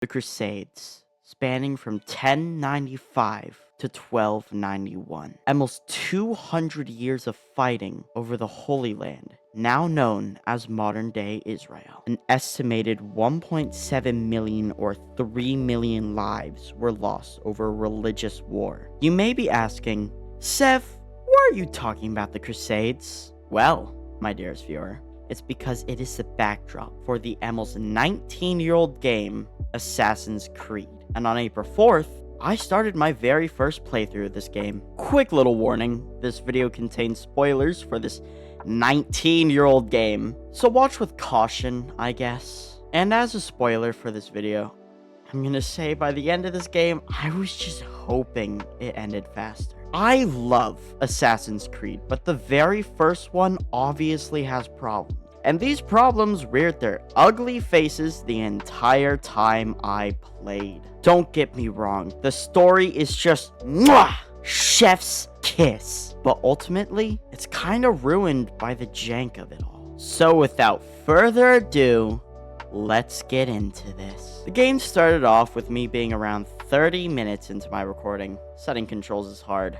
The Crusades, spanning from 1095 to 1291. Almost 200 years of fighting over the Holy Land, now known as modern-day Israel. An estimated 1.7 million or 3 million lives were lost over religious war. You may be asking, Sev, why are you talking about the Crusades? Well, my dearest viewer, it's because it is the backdrop for the almost 19-year-old game, Assassin's Creed. And on April 4th, I started my very first playthrough of this game. Quick little warning, this video contains spoilers for this 19-year-old game, so watch with caution, I guess. And as a spoiler for this video, I'm gonna say by the end of this game, I was just hoping it ended faster. I love Assassin's Creed, but the very first one obviously has problems. And these problems reared their ugly faces the entire time I played. Don't get me wrong, the story is just mwah, chef's kiss. But ultimately, it's kind of ruined by the jank of it all. So without further ado, let's get into this. The game started off with me being around 30 minutes into my recording. Setting controls is hard.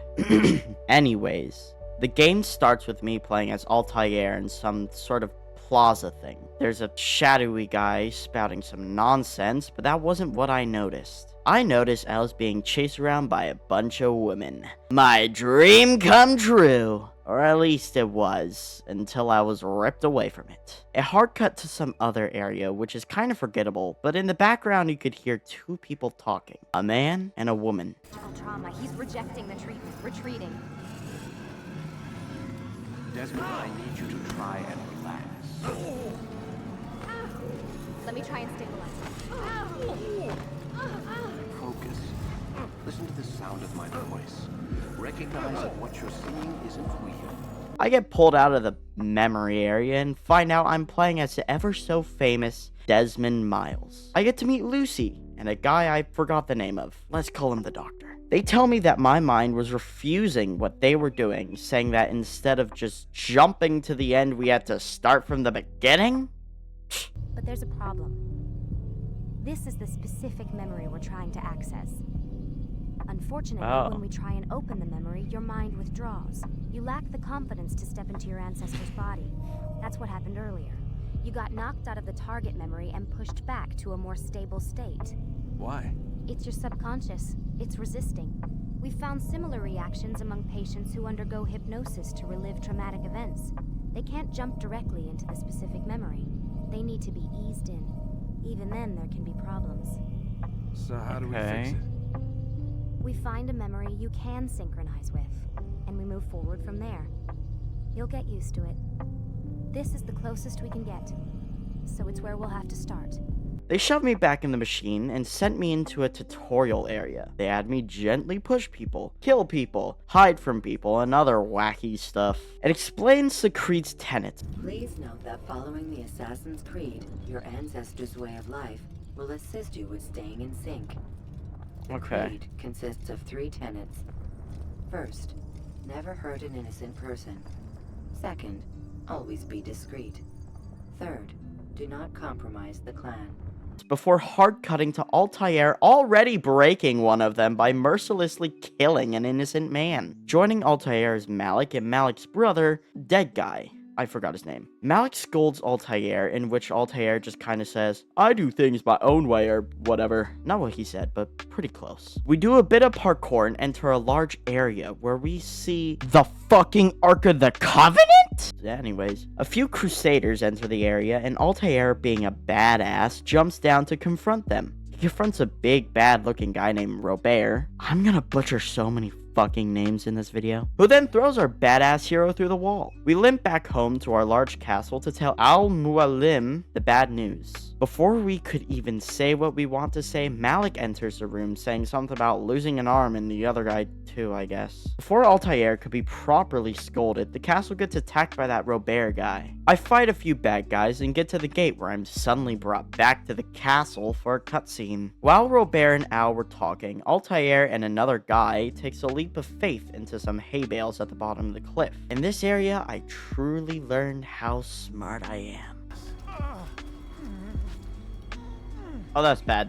Anyways, the game starts with me playing as Altair in some sort of plaza thing. There's a shadowy guy spouting some nonsense, but that wasn't what I noticed. I noticed I was being chased around by a bunch of women. My dream come true. Or at least it was, until I was ripped away from it. A hard cut to some other area, which is kind of forgettable, but in the background you could hear two people talking. A man and a woman. Trauma. He's rejecting the treatment, retreating. Desmond, I need you to try and relax. Let me try and stabilize. Focus. Listen to the sound of my voice. Recognize that what you're seeing isn't real. I get pulled out of the memory area and find out I'm playing as the ever so famous Desmond Miles. I get to meet Lucy and a guy I forgot the name of. Let's call him the doctor. They tell me that my mind was refusing what they were doing, saying that instead of just jumping to the end, we had to start from the beginning? But there's a problem. This is the specific memory we're trying to access. Unfortunately, when we try and open the memory, your mind withdraws. You lack the confidence to step into your ancestor's body. That's what happened earlier. You got knocked out of the target memory and pushed back to a more stable state. Why? It's your subconscious. It's resisting. We've found similar reactions among patients who undergo hypnosis to relive traumatic events. They can't jump directly into the specific memory. They need to be eased in. Even then, there can be problems. So how do we fix it? We find a memory you can synchronize with, and we move forward from there. You'll get used to it. This is the closest we can get, so it's where we'll have to start. They shoved me back in the machine and sent me into a tutorial area. They had me gently push people, kill people, hide from people, and other wacky stuff. It explains the creed's tenets. Please note that following the Assassin's Creed, your ancestors' way of life will assist you with staying in sync. The creed consists of 3 tenets. First, never hurt an innocent person. Second, always be discreet. Third, do not compromise the clan. Before hard cutting to Altair already breaking one of them by mercilessly killing an innocent man. Joining Altair is Malik and Malik's brother, Dead Guy. I forgot his name. Malik scolds Altair, in which Altair just kind of says, I do things my own way or whatever. Not what he said, but pretty close. We do a bit of parkour and enter a large area where we see the fucking Ark of the Covenant? Anyways, a few crusaders enter the area and Altair, being a badass, jumps down to confront them. He confronts a big bad looking guy named Robert. I'm gonna butcher so many fucking names in this video, who then throws our badass hero through the wall. We limp back home to our large castle to tell Al-Mualim the bad news. Before we could even say what we want to say, Malik enters the room saying something about losing an arm and the other guy too, I guess. Before Altair could be properly scolded, the castle gets attacked by that Robert guy. I fight a few bad guys and get to the gate where I'm suddenly brought back to the castle for a cutscene. While Robert and Al were talking, Altair and another guy takes a leap of faith into some hay bales at the bottom of the cliff. In this area, I truly learned how smart I am. Oh, that's bad.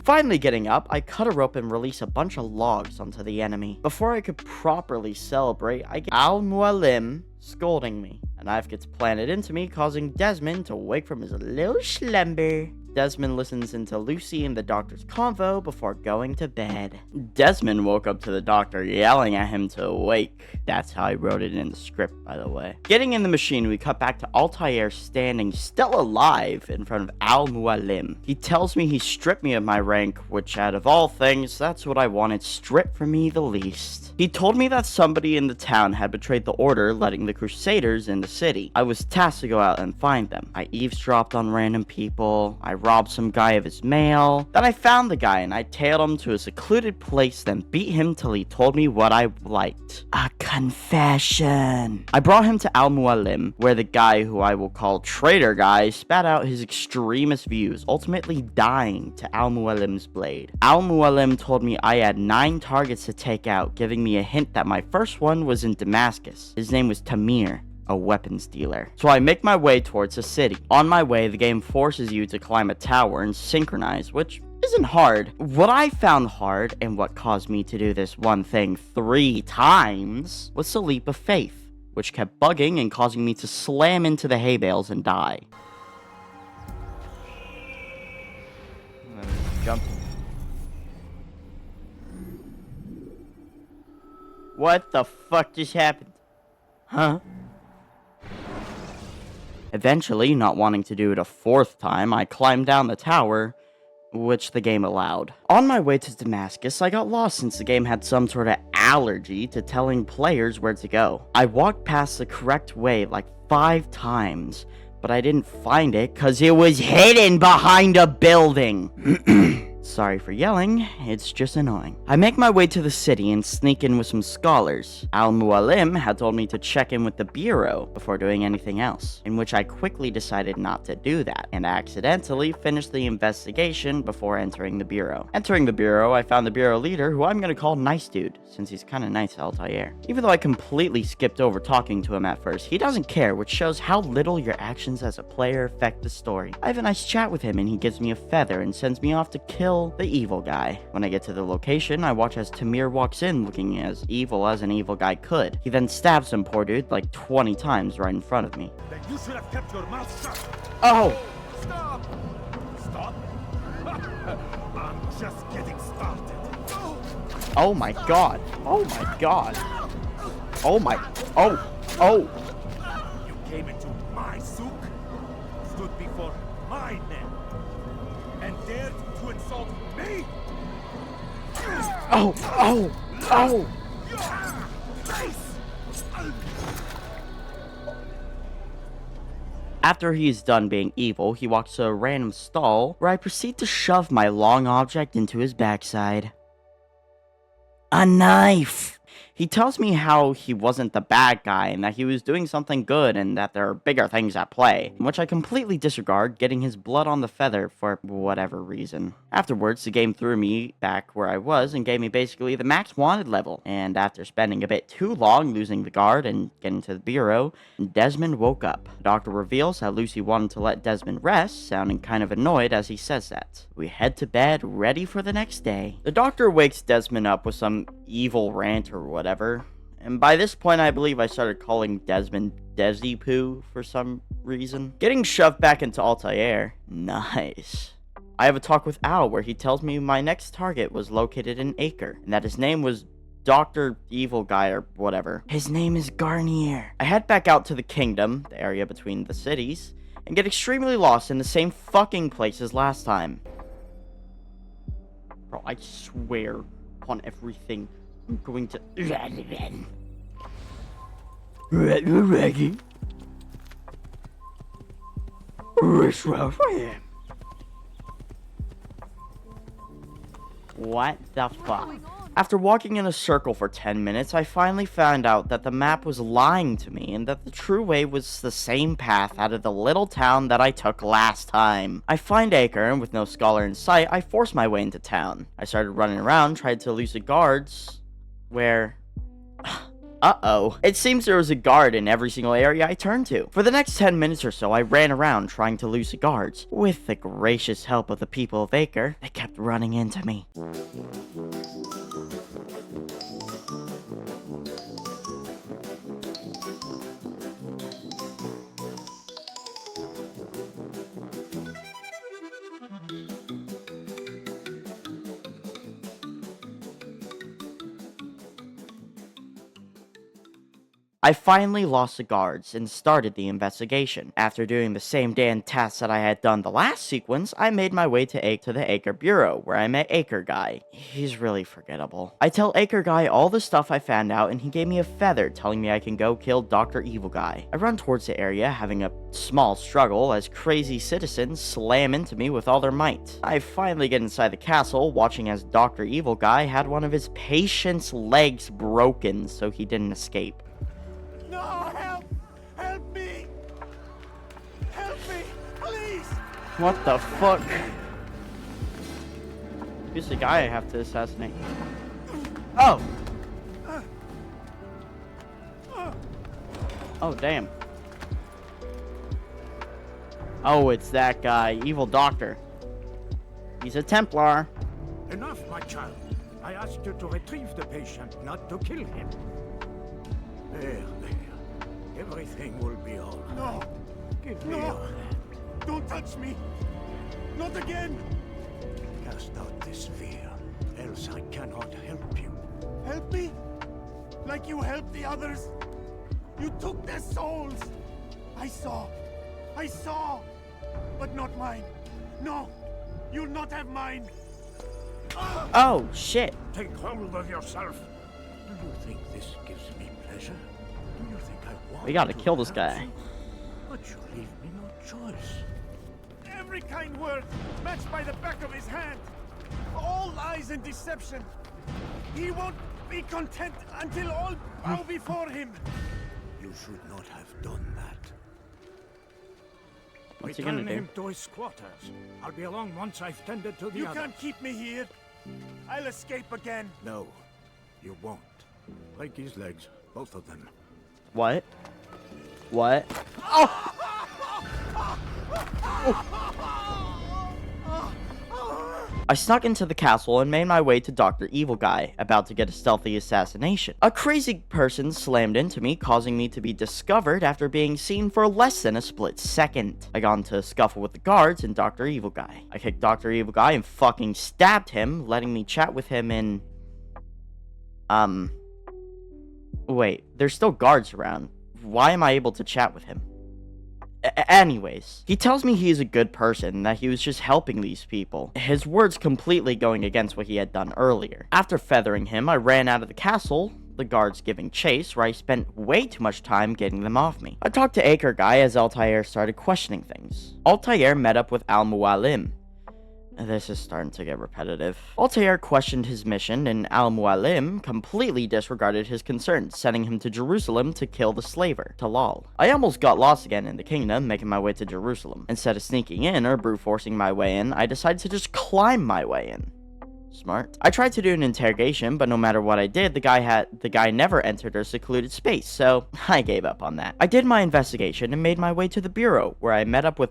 Finally getting up, I cut a rope and release a bunch of logs onto the enemy. Before I could properly celebrate, I get Al-Mualim scolding me. A knife gets planted into me, causing Desmond to wake from his little slumber. Desmond listens into Lucy and the doctor's convo before going to bed. Desmond woke up to the doctor yelling at him to wake. That's how I wrote it in the script, by the way. Getting in the machine, we cut back to Altair standing still alive in front of Al-Mualim. He tells me he stripped me of my rank, which out of all things, that's what I wanted stripped from me the least. He told me that somebody in the town had betrayed the order, letting the Crusaders in the city. I was tasked to go out and find them. I eavesdropped on random people. I robbed some guy of his mail. Then I found the guy and I tailed him to a secluded place, then beat him till he told me what I liked. A confession. I brought him to Al-Mualim, where the guy, who I will call Traitor Guy, spat out his extremist views, ultimately dying to Al-Mualim's blade. Al-Mualim told me I had 9 targets to take out, giving me a hint that my first one was in Damascus. His name was Tamir, a weapons dealer. So I make my way towards the city. On my way, the game forces you to climb a tower and synchronize, which isn't hard. What I found hard, and what caused me to do this one thing 3 times, was the leap of faith, which kept bugging and causing me to slam into the hay bales and die. Jump. What the fuck just happened? Huh? Eventually, not wanting to do it a 4th time, I climbed down the tower, which the game allowed. On my way to Damascus, I got lost since the game had some sort of allergy to telling players where to go. I walked past the correct way like 5 times, but I didn't find it because it was hidden behind a building. Sorry for yelling, it's just annoying. I make my way to the city and sneak in with some scholars. Al-Mualim had told me to check in with the Bureau before doing anything else, in which I quickly decided not to do that, and accidentally finished the investigation before entering the Bureau. Entering the Bureau, I found the Bureau leader, who I'm gonna call Nice Dude, since he's kinda nice to Altair. Even though I completely skipped over talking to him at first, he doesn't care, which shows how little your actions as a player affect the story. I have a nice chat with him and he gives me a feather and sends me off to kill the evil guy. When I get to the location, I watch as Tamir walks in looking as evil as an evil guy could. He then stabs some poor dude like 20 times right in front of me. Then you should have kept your mouth shut. Oh! Stop! Stop? I'm just getting started. Oh my god. Oh my god. Oh my... Oh! You came into my souk, stood before my men, and dared to insult me? Oh! After he is done being evil, he walks to a random stall where I proceed to shove my long object into his backside. A knife! He tells me how he wasn't the bad guy and that he was doing something good and that there are bigger things at play, which I completely disregard, getting his blood on the feather for whatever reason. Afterwards, the game threw me back where I was and gave me basically the max wanted level, and after spending a bit too long losing the guard and getting to the Bureau, Desmond woke up. The doctor reveals that Lucy wanted to let Desmond rest, sounding kind of annoyed as he says that. We head to bed, ready for the next day. The doctor wakes Desmond up with some evil rant or whatever, and by this point I believe I started calling Desmond Desi Poo for some reason. Getting shoved back into Altair. Nice. I have a talk with Al where he tells me my next target was located in Acre, and that his name was Dr. Evil Guy or whatever. His name is Garnier. I head back out to the kingdom, the area between the cities, and get extremely lost in the same fucking place as last time. Bro, I swear on everything, I'm going to... Reggie. What the fuck? After walking in a circle for 10 minutes, I finally found out that the map was lying to me and that the true way was the same path out of the little town that I took last time. I find Acre, and with no scholar in sight, I force my way into town. I started running around, tried to elude the guards, where... Uh-oh. It seems there was a guard in every single area I turned to. For the next 10 minutes or so, I ran around trying to lose the guards. With the gracious help of the people of Acre, they kept running into me. I finally lost the guards and started the investigation. After doing the same damn tasks that I had done the last sequence, I made my way to the Acre Bureau, where I met Acre Guy. He's really forgettable. I tell Acre Guy all the stuff I found out, and he gave me a feather, telling me I can go kill Dr. Evil Guy. I run towards the area, having a small struggle, as crazy citizens slam into me with all their might. I finally get inside the castle, watching as Dr. Evil Guy had one of his patient's legs broken so he didn't escape. No, help! Help me! Help me, please! What the fuck? Who's the guy I have to assassinate? Oh! Oh, damn. Oh, it's that guy, Evil Doctor. He's a Templar. Enough, my child. I asked you to retrieve the patient, not to kill him. There. Everything will be all right. No! Give me your hand. Don't touch me! Not again! Cast out this fear, else I cannot help you. Help me? Like you helped the others? You took their souls! I saw! But not mine! No! You'll not have mine! Oh, shit. Take hold of yourself! Do you think this gives me pleasure? Do you think I want We gotta to kill this hurt guy. you? But you leave me no choice. Every kind word matched by the back of his hand. All lies and deception. He won't be content until all bow before him. You should not have done that. What's he gonna Return do? him to his quarters. I'll be along once I've tended to the You others. can't keep me here. I'll escape again. No, you won't. Break his legs, both of them. What? What? Oh! I snuck into the castle and made my way to Dr. Evil Guy, about to get a stealthy assassination. A crazy person slammed into me, causing me to be discovered after being seen for less than a split second. I got into a scuffle with the guards and Dr. Evil Guy. I kicked Dr. Evil Guy and fucking stabbed him, letting me chat with him in... Wait, there's still guards around. Why am I able to chat with him? Anyways, he tells me he is a good person, that he was just helping these people. His words completely going against what he had done earlier. After feathering him, I ran out of the castle, the guards giving chase, where I spent way too much time getting them off me. I talked to Acre Guy as Altair started questioning things. Altair met up with Al-Mualim. This is starting to get repetitive. Altair questioned his mission, and Al-Mualim completely disregarded his concerns, sending him to Jerusalem to kill the slaver, Talal. I almost got lost again in the kingdom, making my way to Jerusalem. Instead of sneaking in or brute forcing my way in, I decided to just climb my way in. Smart. I tried to do an interrogation, but no matter what I did, the guy never entered a secluded space, so I gave up on that. I did my investigation and made my way to the bureau, where I met up with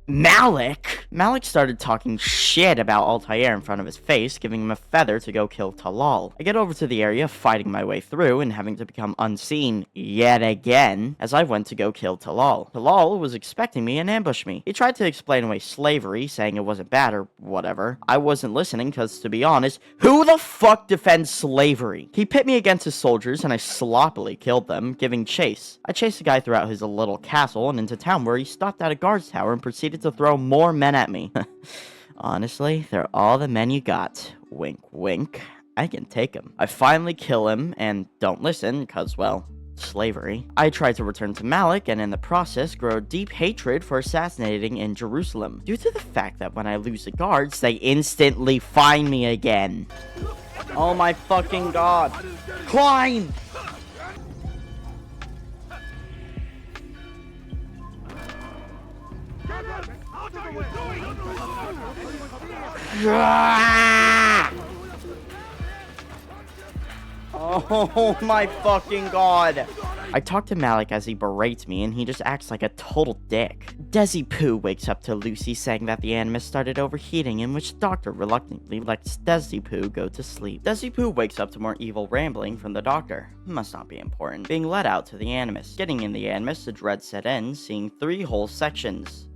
Malik! Malik started talking shit about Altair in front of his face, giving him a feather to go kill Talal. I get over to the area, fighting my way through, and having to become unseen yet again, as I went to go kill Talal. Talal was expecting me and ambushed me. He tried to explain away slavery, saying it wasn't bad or whatever. I wasn't listening, because to be honest, who the fuck defends slavery? He pit me against his soldiers, and I sloppily killed them, giving chase. I chased the guy throughout his little castle and into town, where he stopped at a guard's tower and proceeded to throw more men at me. Honestly, they're all the men you got. Wink, wink. I can take them. I finally kill him and don't listen because, well, slavery. I try to return to Malik and in the process grow deep hatred for assassinating in Jerusalem, due to the fact that when I lose the guards, they instantly find me again. Oh my fucking god. Climb! Oh my fucking god. I talk to Malik as he berates me, and he just acts like a total dick. Desi Pooh wakes up to Lucy saying that the Animus started overheating, in which the doctor reluctantly lets Desi Pooh go to sleep. Desi Pooh wakes up to more evil rambling from the doctor. Must not be important. Being led out to the Animus. Getting in the Animus, the dread set in, seeing 3 whole sections.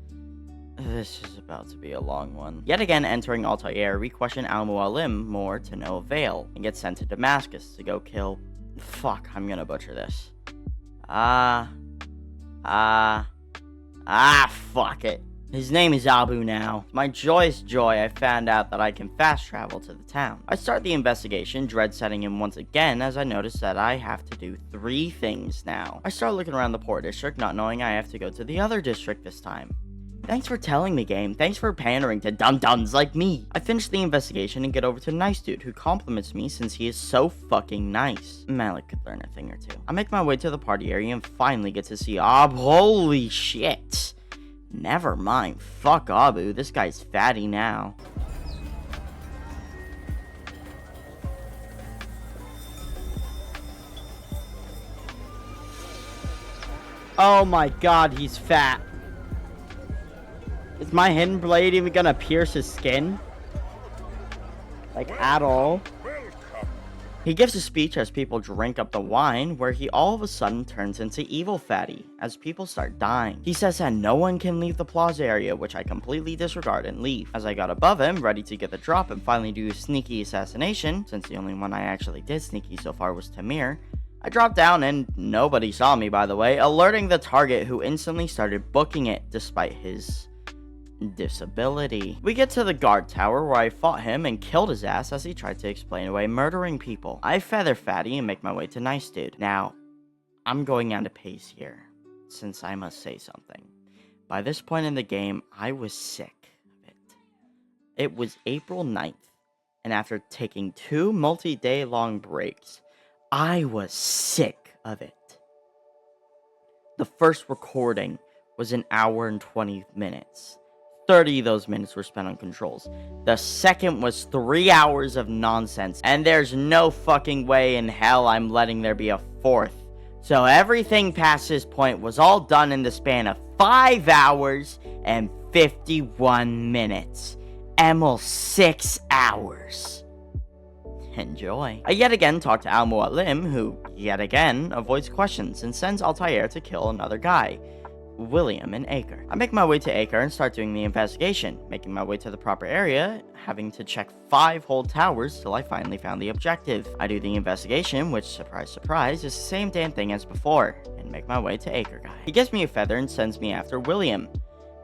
This is about to be a long one. Yet again, entering Altair, we question Al-Mualim more to no avail, and get sent to Damascus to go kill... Fuck, I'm gonna butcher this. Fuck it. His name is Abu now. To my joyous joy, I found out that I can fast travel to the town. I start the investigation, dread setting in once again, as I notice that I have to do 3 things now. I start looking around the poor district, not knowing I have to go to the other district this time. Thanks for telling me, game. Thanks for pandering to dum-dums like me. I finish the investigation and get over to Nice Dude, who compliments me since he is so fucking nice. Malik could learn a thing or two. I make my way to the party area and finally get to see Abu. Holy shit. Never mind. Fuck Abu. This guy's fatty now. Oh my god, he's fat. Is my hidden blade even gonna pierce his skin? Like, at all? He gives a speech as people drink up the wine, where he all of a sudden turns into Evil Fatty, as people start dying. He says that no one can leave the plaza area, which I completely disregard and leave. As I got above him, ready to get the drop and finally do a sneaky assassination, since the only one I actually did sneaky so far was Tamir, I dropped down and nobody saw me, by the way, alerting the target, who instantly started booking it despite his disability. We get to the guard tower, where I fought him and killed his ass as he tried to explain away murdering people. I feather Fatty and make my way to Nice Dude. Now, I'm going out of pace here, since I must say something. By this point in the game, I was sick of it. It was April 9th, and after taking 2 multi-day long breaks, I was sick of it. The first recording was an hour and 20 minutes. 30 of those minutes were spent on controls. The second was 3 hours of nonsense, and there's no fucking way in hell I'm letting there be a 4th. So everything past this point was all done in the span of 5 hours and 51 minutes. Emil, 6 hours. Enjoy. I yet again talk to Al-Mualim, who yet again avoids questions and sends Altair to kill another guy, William and Acre. I make my way to Acre and start doing the investigation, making my way to the proper area, having to check 5 whole towers till I finally found the objective. I do the investigation, which, surprise surprise, is the same damn thing as before, and make my way to Acre Guy. He gives me a feather and sends me after William,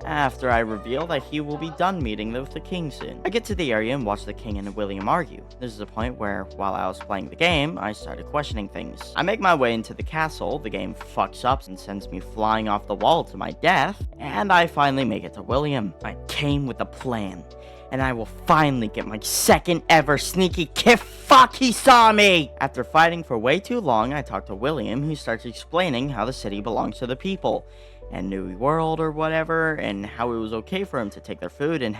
after I reveal that he will be done meeting with the king soon. I get to the area and watch the king and William argue. This is a point where, while I was playing the game, I started questioning things. I make my way into the castle, the game fucks up and sends me flying off the wall to my death, and I finally make it to William. I came with a plan, and I will finally get my 2nd ever sneaky kiff. Fuck, he saw me! After fighting for way too long, I talk to William, who starts explaining how the city belongs to the people, and New World or whatever, and how it was okay for him to take their food and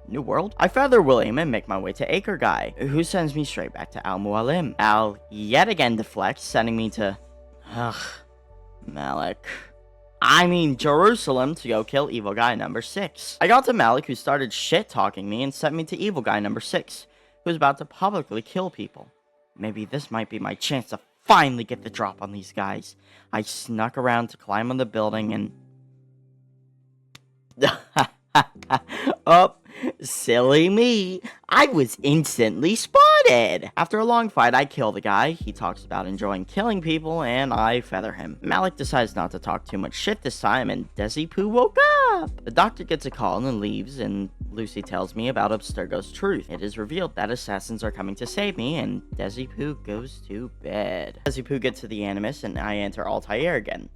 New World? I feather William and make my way to Acre Guy, who sends me straight back to Al-Mualim. Al yet again deflects, sending me to... Malik. I mean Jerusalem, to go kill Evil Guy number 6. I got to Malik, who started shit-talking me and sent me to Evil Guy number 6, who was about to publicly kill people. Maybe this might be my chance to finally get the drop on these guys. I snuck around to climb on the building and... Oh, silly me. I was instantly spotted. After a long fight, I kill the guy. He talks about enjoying killing people, and I feather him. Malik decides not to talk too much shit this time, and Desi Pooh woke up. The doctor gets a call and leaves, and Lucy tells me about Abstergo's truth. It is revealed that assassins are coming to save me, and Desi Pooh goes to bed. Desi Pooh gets to the Animus, and I enter Altair again.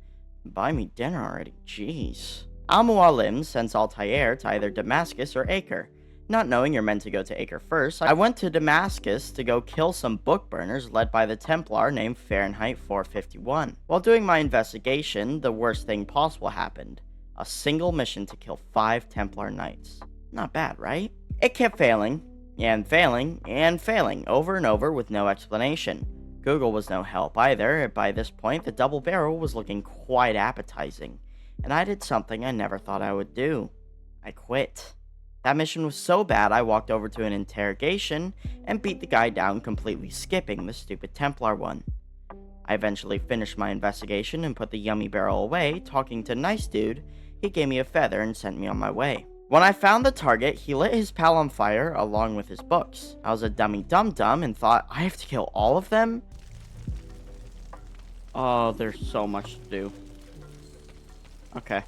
Buy me dinner already, jeez. Al-Mualim sends Altair to either Damascus or Acre. Not knowing you're meant to go to Acre first, I went to Damascus to go kill some book burners led by the Templar named Fahrenheit 451. While doing my investigation, the worst thing possible happened. A single mission to kill 5 Templar Knights. Not bad, right? It kept failing, and failing over and over with no explanation. Google was no help either. By this point, the double barrel was looking quite appetizing, and I did something I never thought I would do. I quit. That mission was so bad I walked over to an interrogation and beat the guy down, completely skipping the stupid Templar one. I eventually finished my investigation and put the yummy barrel away. Talking to Nice Dude, he gave me a feather and sent me on my way. When I found the target, he lit his pal on fire along with his books. I was a dummy dum-dum and thought, I have to kill all of them? Oh, there's so much to do. Okay.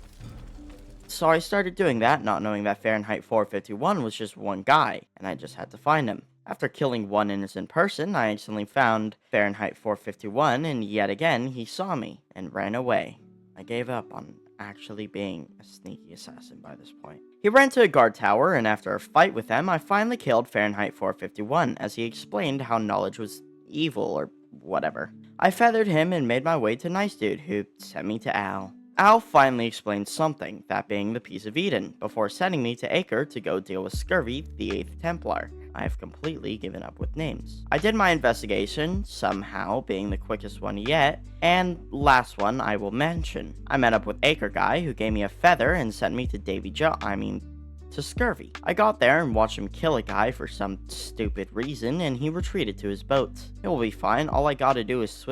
So I started doing that, not knowing that Fahrenheit 451 was just one guy, and I just had to find him. After killing one innocent person, I accidentally found Fahrenheit 451, and yet again, he saw me and ran away. I gave up on actually being a sneaky assassin by this point. He ran to a guard tower, and after a fight with them, I finally killed Fahrenheit 451, as he explained how knowledge was evil, or whatever. I feathered him and made my way to Nice Dude, who sent me to Al. Al finally explained something, that being the Piece of Eden, before sending me to Acre to go deal with Scurvy, the 8th Templar. I have completely given up with names. I did my investigation, somehow being the quickest one yet, and last one I will mention. I met up with Acre Guy, who gave me a feather and sent me to to Scurvy. I got there and watched him kill a guy for some stupid reason, and he retreated to his boat. It will be fine, all I gotta do is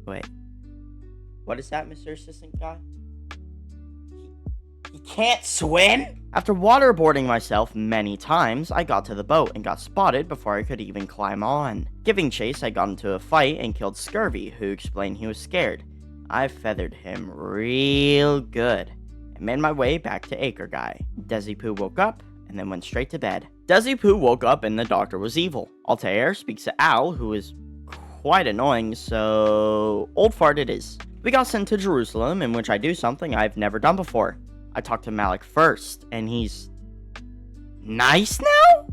Wait. What is that, Mr. Assistant Guy? He can't swim? After waterboarding myself many times, I got to the boat and got spotted before I could even climb on. Giving chase, I got into a fight and killed Scurvy, who explained he was scared. I feathered him real good and made my way back to Acre Guy. Desi Poo woke up and then went straight to bed. Desi Poo woke up and the doctor was evil. Altair speaks to Al, who is quite annoying, so Old Fart it is. We got sent to Jerusalem, in which I do something I've never done before. I talked to Malik first, and he's nice now?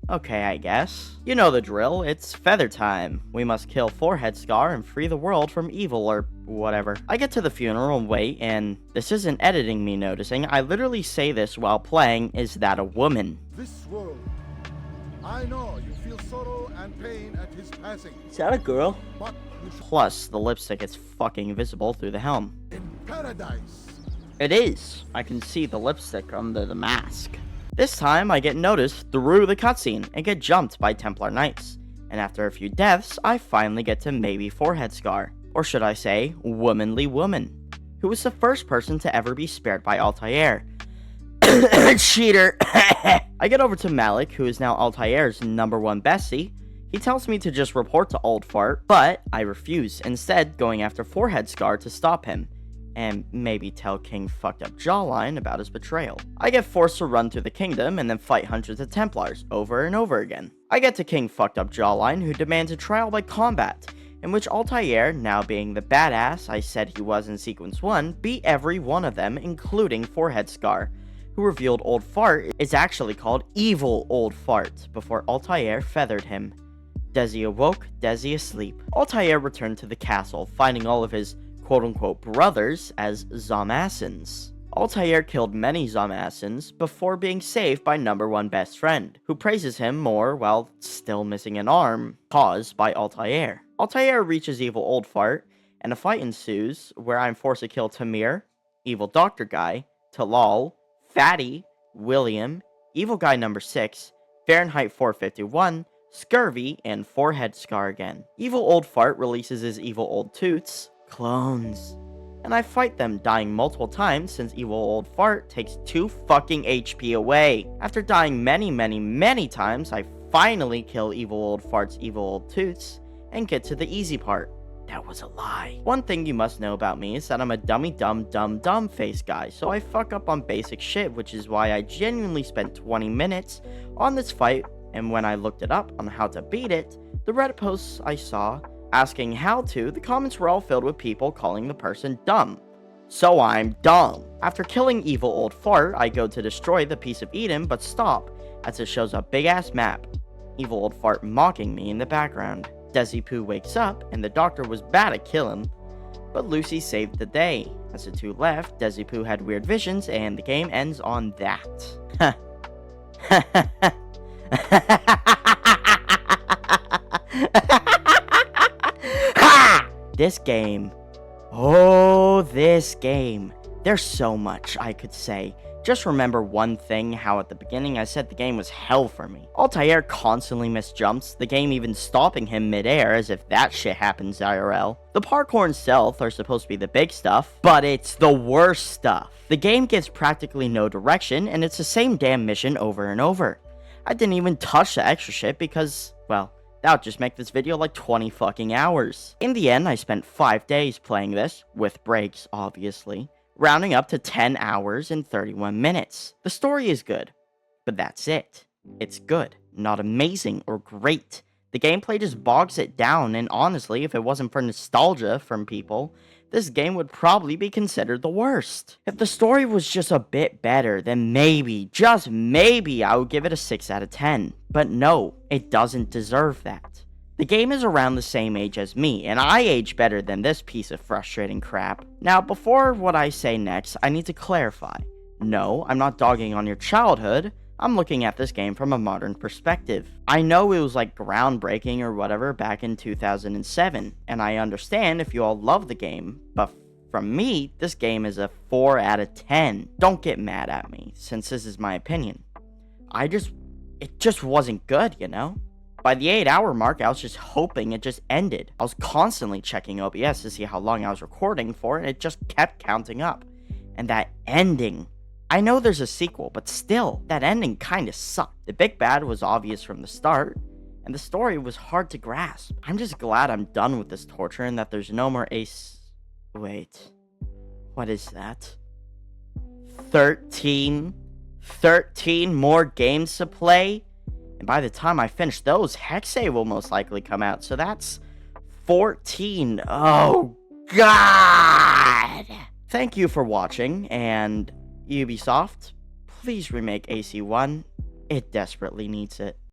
Okay, I guess. You know the drill, it's feather time. We must kill Forehead Scar and free the world from evil or whatever. I get to the funeral and wait, and this isn't editing me noticing. I literally say this while playing, is that a woman? This world. I know you feel sorrow and pain at his passing. Is that a girl? But Plus, the lipstick is fucking visible through the helm. in paradise. It is. I can see the lipstick under the mask. This time, I get noticed through the cutscene and get jumped by Templar Knights. And after a few deaths, I finally get to maybe Forehead Scar. Or should I say, Womanly Woman, who was the first person to ever be spared by Altair. Cheater! I get over to Malik, who is now Altair's #1 bestie. He tells me to just report to Old Fart, but I refuse, instead going after Forehead Scar to stop him, and maybe tell King Fucked Up Jawline about his betrayal. I get forced to run through the kingdom and then fight hundreds of Templars over and over again. I get to King Fucked Up Jawline, who demands a trial by combat, in which Altair, now being the badass I said he was in Sequence 1, beat every one of them, including Forehead Scar, who revealed Old Fart is actually called Evil Old Fart, before Altair feathered him. Desi awoke, Desi asleep. Altair returned to the castle, finding all of his quote-unquote brothers as Zomassins. Altair killed many Zomassins before being saved by #1 best friend, who praises him more while still missing an arm, caused by Altair. Altair reaches Evil Old Fart, and a fight ensues where I'm forced to kill Tamir, Evil Doctor Guy, Talal, Fatty, William, Evil Guy #6, Fahrenheit 451, Scurvy, and Forehead Scar again. Evil Old Fart releases his Evil Old Toots, clones, and I fight them, dying multiple times since Evil Old Fart takes 2 fucking HP away. After dying many times, I finally kill Evil Old Fart's Evil Old Toots and get to the easy part. That was a lie. One thing you must know about me is that I'm a dumb face guy, so I fuck up on basic shit, which is why I genuinely spent 20 minutes on this fight, and when I looked it up on how to beat it, the Reddit posts I saw asking how to, the comments were all filled with people calling the person dumb. So I'm dumb. After killing Evil Old Fart, I go to destroy the Piece of Eden, but stop, as it shows a big ass map. Evil Old Fart mocking me in the background. Desi Poo wakes up, and the doctor was bad to kill him, but Lucy saved the day. As the two left, Desi Poo had weird visions, and the game ends on that. Ha! This game. Oh, this game. There's so much I could say. Just remember one thing, how at the beginning I said the game was hell for me. Altair constantly missed jumps, the game even stopping him midair as if that shit happens IRL. The parkour and stealth are supposed to be the big stuff, but it's the worst stuff. The game gives practically no direction, and it's the same damn mission over and over. I didn't even touch the extra shit because, well, that would just make this video like 20 fucking hours. In the end, I spent 5 days playing this, with breaks, obviously, rounding up to 10 hours and 31 minutes. The story is good, but that's it. It's good, not amazing or great. The gameplay just bogs it down, and honestly, if it wasn't for nostalgia from people, this game would probably be considered the worst. If the story was just a bit better, then maybe, just maybe, I would give it a 6 out of 10. But no, it doesn't deserve that. The game is around the same age as me, and I age better than this piece of frustrating crap. Now, before what I say next, I need to clarify. No, I'm not dogging on your childhood. I'm looking at this game from a modern perspective. I know it was like groundbreaking or whatever back in 2007, and I understand if you all love the game, but from me, this game is a 4 out of 10. Don't get mad at me, since this is my opinion. It just wasn't good, you know? By the 8-hour mark, I was just hoping it just ended. I was constantly checking OBS to see how long I was recording for, and it just kept counting up. And that ending, I know there's a sequel, but still, that ending kinda sucked. The big bad was obvious from the start, and the story was hard to grasp. I'm just glad I'm done with this torture and that there's no more Wait. What is that? 13 more games to play? And by the time I finish those, Hexay will most likely come out. So that's 14. Oh, God! Thank you for watching, and Ubisoft, please remake AC1. It desperately needs it.